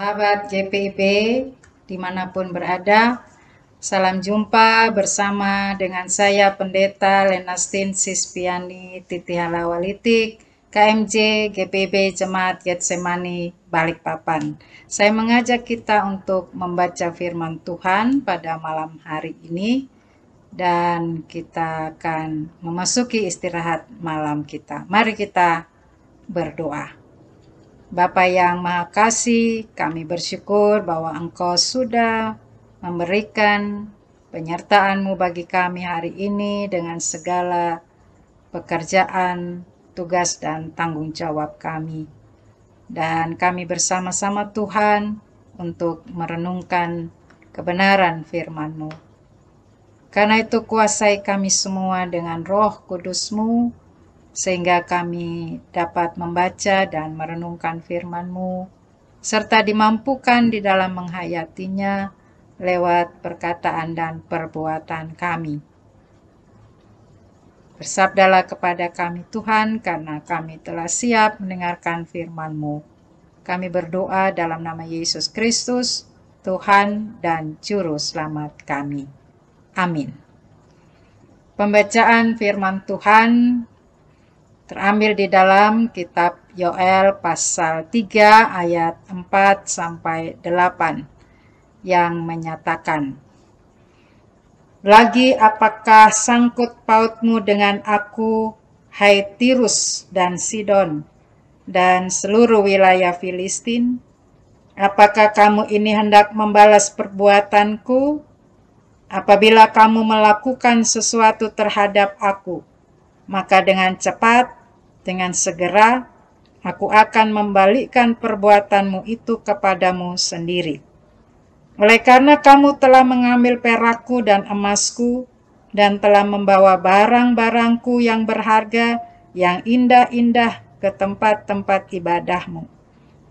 Sahabat GPIB dimanapun berada, salam jumpa bersama dengan saya Pendeta Lenastin Sispiani Titi Halawalitik, KMJ GPIB Jemaat Getsemani Balikpapan. Saya mengajak kita untuk membaca firman Tuhan pada malam hari ini, dan kita akan memasuki istirahat malam kita. Mari kita berdoa. Bapa yang Maha Kasih, kami bersyukur bahwa Engkau sudah memberikan penyertaan-Mu bagi kami hari ini dengan segala pekerjaan, tugas, dan tanggung jawab kami. Dan kami bersama-sama Tuhan untuk merenungkan kebenaran firman-Mu. Karena itu kuasai kami semua dengan Roh Kudus-Mu, sehingga kami dapat membaca dan merenungkan firman-Mu, serta dimampukan di dalam menghayatinya lewat perkataan dan perbuatan kami. Bersabdalah kepada kami Tuhan, karena kami telah siap mendengarkan firman-Mu. Kami berdoa dalam nama Yesus Kristus, Tuhan dan Juru Selamat kami. Amin. Pembacaan firman Tuhan terambil di dalam kitab Yoel pasal 3 ayat 4-8 yang menyatakan, "Lagi apakah sangkut pautmu dengan aku, hai Tirus dan Sidon, dan seluruh wilayah Filistin? Apakah kamu ini hendak membalas perbuatanku? Apabila kamu melakukan sesuatu terhadap aku, maka dengan cepat, dengan segera, aku akan membalikkan perbuatanmu itu kepadamu sendiri. Oleh karena kamu telah mengambil perakku dan emasku, dan telah membawa barang-barangku yang berharga, yang indah-indah ke tempat-tempat ibadahmu,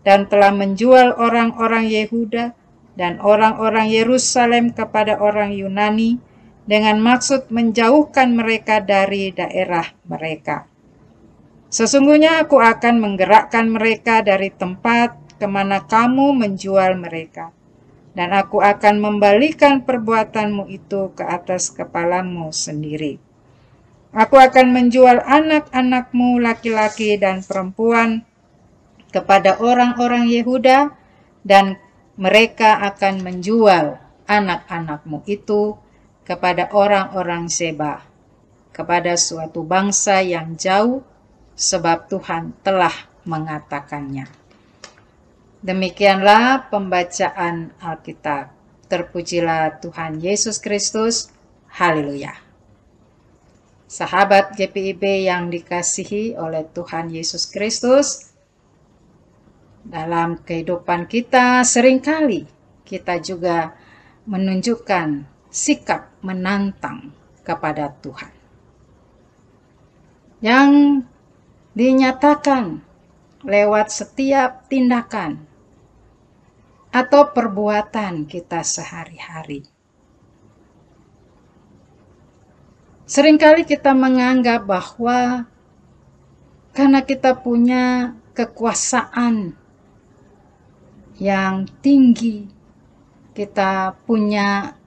dan telah menjual orang-orang Yehuda dan orang-orang Yerusalem kepada orang Yunani, dengan maksud menjauhkan mereka dari daerah mereka. Sesungguhnya aku akan menggerakkan mereka dari tempat kemana kamu menjual mereka, dan aku akan membalikan perbuatanmu itu ke atas kepalamu sendiri. Aku akan menjual anak-anakmu laki-laki dan perempuan kepada orang-orang Yehuda, dan mereka akan menjual anak-anakmu itu kepada orang-orang Seba, kepada suatu bangsa yang jauh, sebab Tuhan telah mengatakannya." Demikianlah pembacaan Alkitab. Terpujilah Tuhan Yesus Kristus. Haleluya. Sahabat GPIB yang dikasihi oleh Tuhan Yesus Kristus, dalam kehidupan kita seringkali kita juga menunjukkan sikap menantang kepada Tuhan, yang dinyatakan lewat setiap tindakan atau perbuatan kita sehari-hari. Seringkali kita menganggap bahwa karena kita punya kekuasaan yang tinggi, kita punya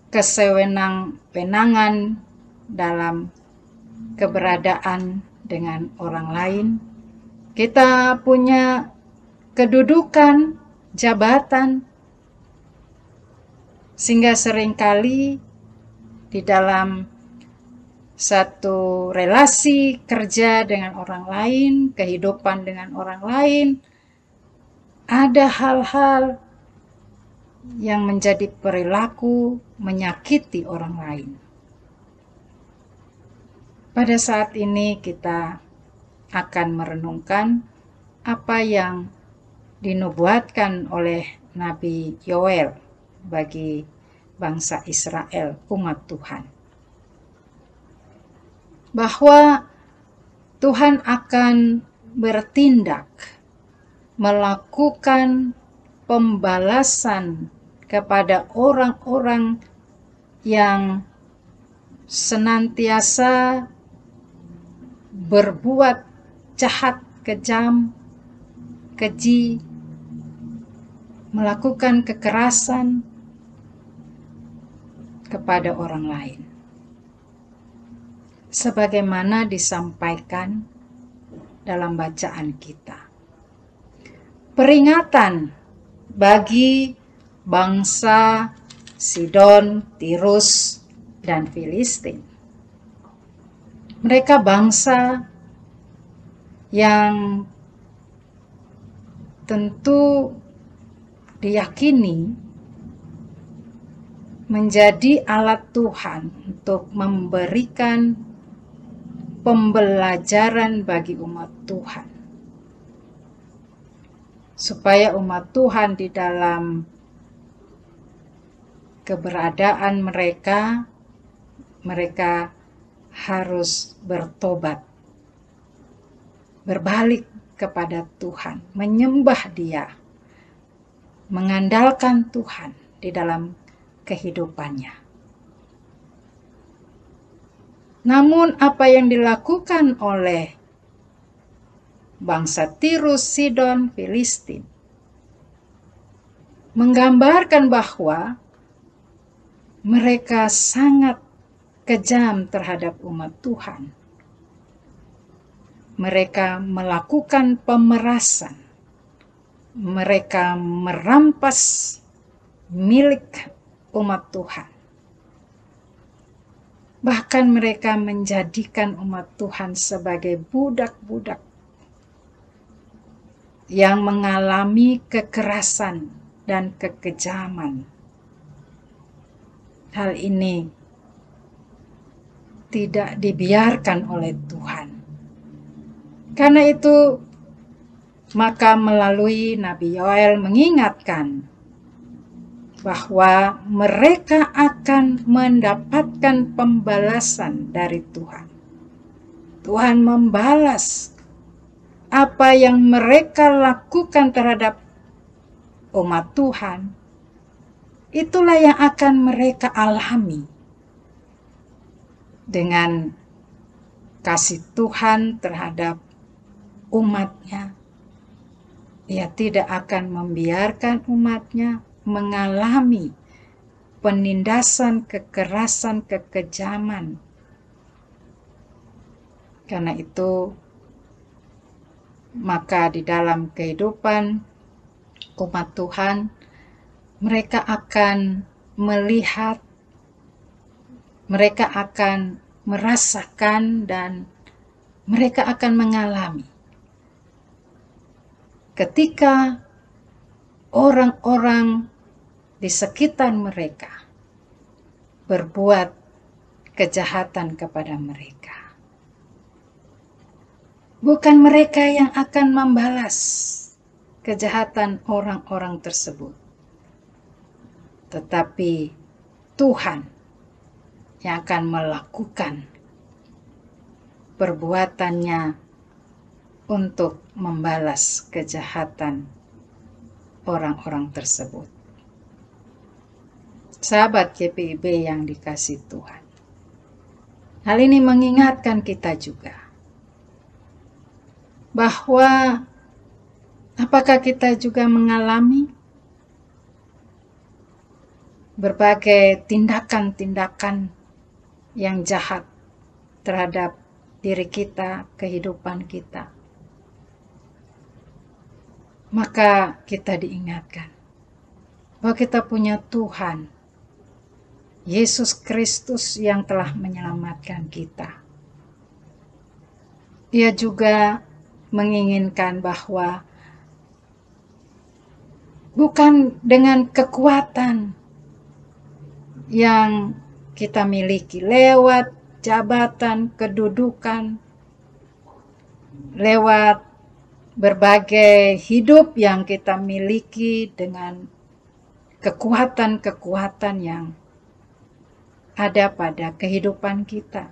kesewenang-wenangan dalam keberadaan dengan orang lain, kita punya kedudukan, jabatan, sehingga seringkali di dalam satu relasi kerja dengan orang lain, kehidupan dengan orang lain, ada hal-hal yang menjadi perilaku menyakiti orang lain. Pada saat ini kita akan merenungkan apa yang dinubuatkan oleh Nabi Yoel bagi bangsa Israel, umat Tuhan, bahwa Tuhan akan bertindak, melakukan pembalasan kepada orang-orang yang senantiasa berbuat jahat, kejam, keji, melakukan kekerasan kepada orang lain. Sebagaimana disampaikan dalam bacaan kita. Peringatan bagi bangsa Sidon, Tirus, dan Filistin. Mereka bangsa yang tentu diyakini menjadi alat Tuhan untuk memberikan pembelajaran bagi umat Tuhan, supaya umat Tuhan di dalam keberadaan mereka harus bertobat, berbalik kepada Tuhan, menyembah Dia, mengandalkan Tuhan di dalam kehidupannya. Namun apa yang dilakukan oleh bangsa Tirus, Sidon, Filistin menggambarkan bahwa mereka sangat kejam terhadap umat Tuhan. Mereka melakukan pemerasan. Mereka merampas milik umat Tuhan. Bahkan mereka menjadikan umat Tuhan sebagai budak-budak yang mengalami kekerasan dan kekejaman. Hal ini tidak dibiarkan oleh Tuhan. Karena itu, maka melalui Nabi Yoel mengingatkan bahwa mereka akan mendapatkan pembalasan dari Tuhan. Tuhan membalas apa yang mereka lakukan terhadap umat Tuhan. Itulah yang akan mereka alami dengan kasih Tuhan terhadap umatnya. Ia tidak akan membiarkan umatnya mengalami penindasan, kekerasan, kekejaman. Karena itu, maka di dalam kehidupan umat Tuhan, mereka akan melihat, mereka akan merasakan, dan mereka akan mengalami ketika orang-orang di sekitar mereka berbuat kejahatan kepada mereka. Bukan mereka yang akan membalas kejahatan orang-orang tersebut, tetapi Tuhan yang akan melakukan perbuatannya untuk membalas kejahatan orang-orang tersebut. Sahabat GPIB yang dikasihi Tuhan, hal ini mengingatkan kita juga bahwa apakah kita juga mengalami berbagai tindakan-tindakan yang jahat terhadap diri kita, kehidupan kita. Maka kita diingatkan bahwa kita punya Tuhan, Yesus Kristus yang telah menyelamatkan kita. Dia juga menginginkan bahwa bukan dengan kekuatan yang kita miliki lewat jabatan, kedudukan, lewat berbagai hidup yang kita miliki dengan kekuatan-kekuatan yang ada pada kehidupan kita.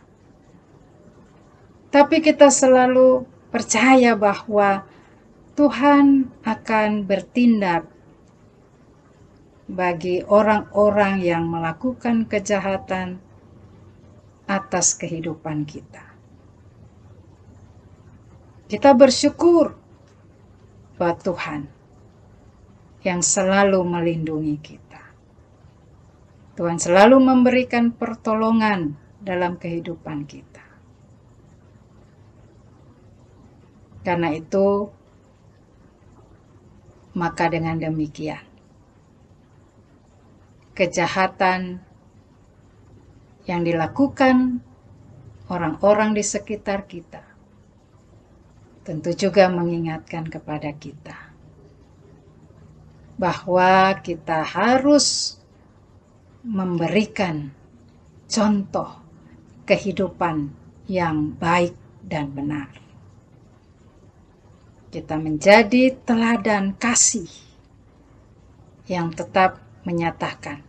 Tapi kita selalu percaya bahwa Tuhan akan bertindak bagi orang-orang yang melakukan kejahatan atas kehidupan kita. Kita bersyukur bahwa Tuhan yang selalu melindungi kita. Tuhan selalu memberikan pertolongan dalam kehidupan kita. Karena itu, maka dengan demikian, kejahatan yang dilakukan orang-orang di sekitar kita tentu juga mengingatkan kepada kita bahwa kita harus memberikan contoh kehidupan yang baik dan benar. Kita menjadi teladan kasih yang tetap menyatakan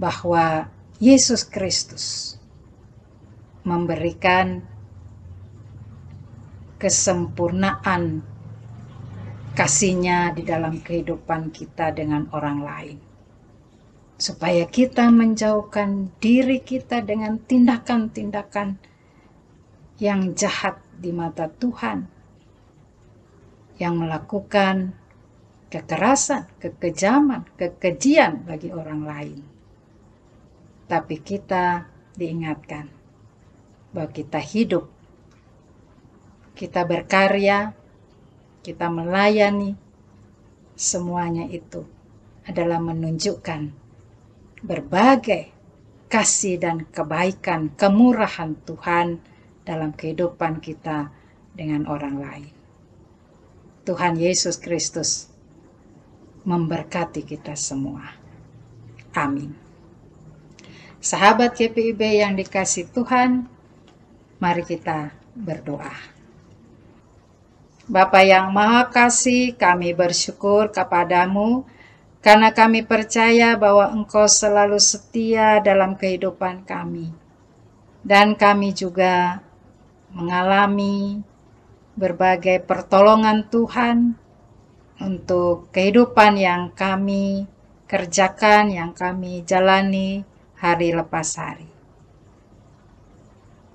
bahwa Yesus Kristus memberikan kesempurnaan kasih-Nya di dalam kehidupan kita dengan orang lain. Supaya kita menjauhkan diri kita dengan tindakan-tindakan yang jahat di mata Tuhan, yang melakukan kekerasan, kekejaman, kekejian bagi orang lain. Tapi kita diingatkan bahwa kita hidup, kita berkarya, kita melayani, semuanya itu adalah menunjukkan berbagai kasih dan kebaikan, kemurahan Tuhan dalam kehidupan kita dengan orang lain. Tuhan Yesus Kristus memberkati kita semua. Amin. Sahabat GPIB yang dikasihi Tuhan, mari kita berdoa. Bapa yang Maha Kasih, kami bersyukur kepadamu karena kami percaya bahwa Engkau selalu setia dalam kehidupan kami. Dan kami juga mengalami berbagai pertolongan Tuhan untuk kehidupan yang kami kerjakan, yang kami jalani hari lepas hari.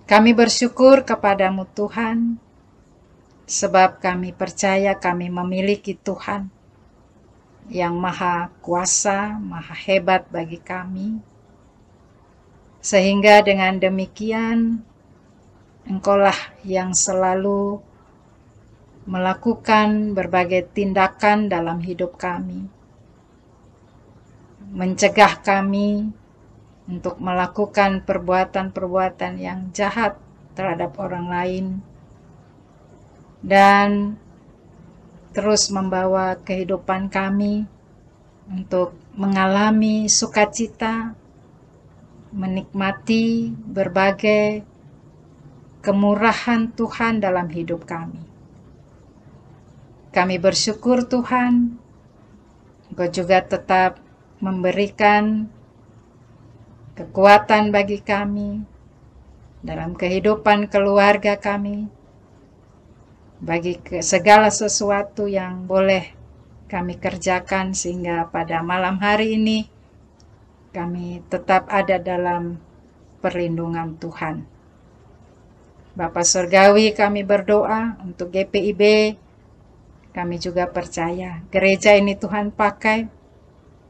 Kami bersyukur kepadamu Tuhan, sebab kami percaya kami memiliki Tuhan yang maha kuasa, maha hebat bagi kami. Sehingga dengan demikian, Engkaulah yang selalu melakukan berbagai tindakan dalam hidup kami, mencegah kami untuk melakukan perbuatan-perbuatan yang jahat terhadap orang lain, dan terus membawa kehidupan kami untuk mengalami sukacita, menikmati berbagai kemurahan Tuhan dalam hidup kami. Kami bersyukur Tuhan, Engkau juga tetap memberikan kekuatan bagi kami dalam kehidupan keluarga kami, bagi segala sesuatu yang boleh kami kerjakan, sehingga pada malam hari ini kami tetap ada dalam perlindungan Tuhan. Bapa Surgawi, kami berdoa untuk GPIB. Kami juga percaya gereja ini Tuhan pakai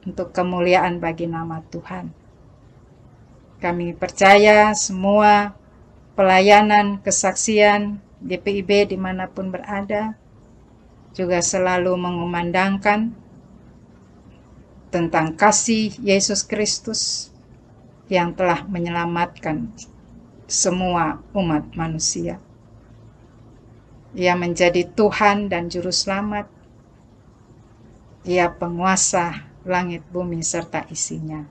untuk kemuliaan bagi nama Tuhan. Kami percaya semua pelayanan, kesaksian GPIB dimanapun berada juga selalu mengumandangkan tentang kasih Yesus Kristus yang telah menyelamatkan semua umat manusia. Ia menjadi Tuhan dan Juru Selamat. Ia penguasa langit, bumi, serta isinya.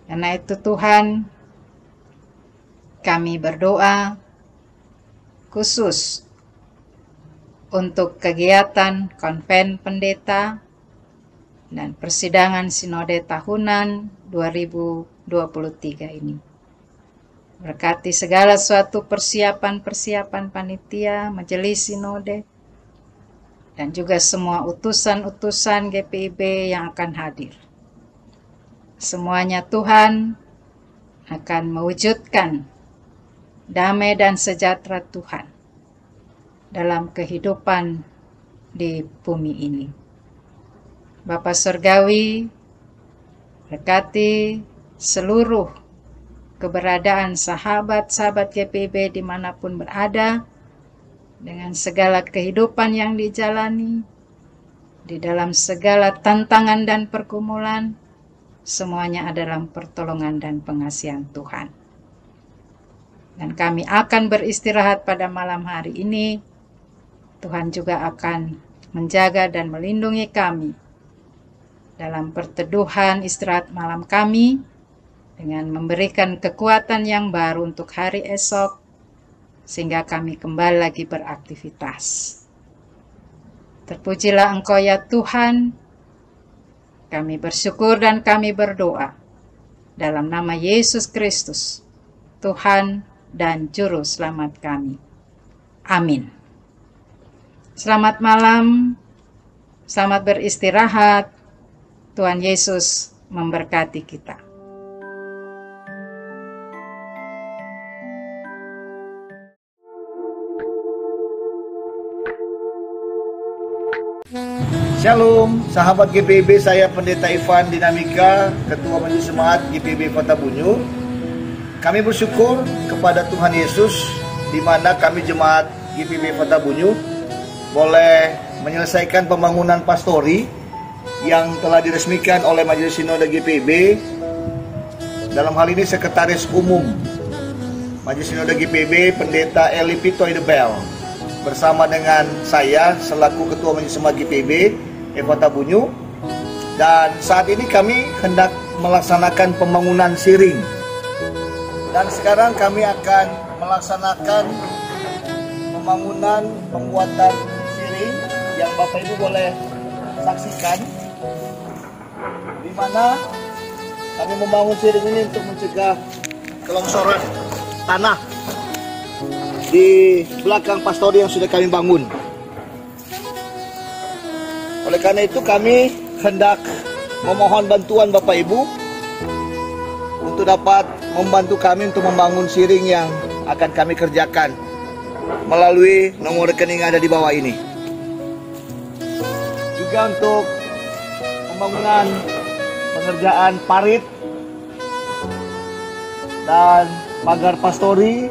Karena itu Tuhan, kami berdoa khusus untuk kegiatan konven pendeta dan persidangan sinode tahunan 2023 ini. Berkati segala suatu persiapan-persiapan panitia, majelis sinode, dan juga semua utusan-utusan GPIB yang akan hadir. Semuanya Tuhan akan mewujudkan damai dan sejahtera Tuhan dalam kehidupan di bumi ini. Bapa Surgawi, berkati seluruh keberadaan sahabat-sahabat GPIB dimanapun berada, dengan segala kehidupan yang dijalani, di dalam segala tantangan dan pergumulan, semuanya adalah pertolongan dan pengasihan Tuhan. Dan kami akan beristirahat pada malam hari ini. Tuhan juga akan menjaga dan melindungi kami dalam perteduhan istirahat malam kami, dengan memberikan kekuatan yang baru untuk hari esok, sehingga kami kembali lagi beraktivitas. Terpujilah Engkau ya Tuhan. Kami bersyukur dan kami berdoa dalam nama Yesus Kristus, Tuhan dan Juru Selamat kami. Amin. Selamat malam, selamat beristirahat. Tuhan Yesus memberkati kita. Shalom, sahabat GPIB, saya Pendeta Ivan Dinamika, Ketua Majelis Jemaat GPIB Kota Bunyu. Kami bersyukur kepada Tuhan Yesus, di mana kami Jemaat GPIB Kota Bunyu boleh menyelesaikan pembangunan pastori yang telah diresmikan oleh Majelis Sinode GPIB. Dalam hal ini Sekretaris Umum Majelis Sinode GPIB, Pendeta Eli Pitoy de Bel, bersama dengan saya selaku Ketua Majelis Jemaat GPIB Kota Bunyu. Dan saat ini kami hendak melaksanakan pembangunan siring. Dan sekarang kami akan melaksanakan pembangunan pembuatan siring yang Bapak Ibu boleh saksikan, di mana kami membangun siring ini untuk mencegah kelongsoran tanah di belakang pastori yang sudah kami bangun. Oleh karena itu kami hendak memohon bantuan Bapak Ibu untuk dapat membantu kami untuk membangun siring yang akan kami kerjakan melalui nomor rekening yang ada di bawah ini. Juga untuk pembangunan pengerjaan parit dan pagar pastori,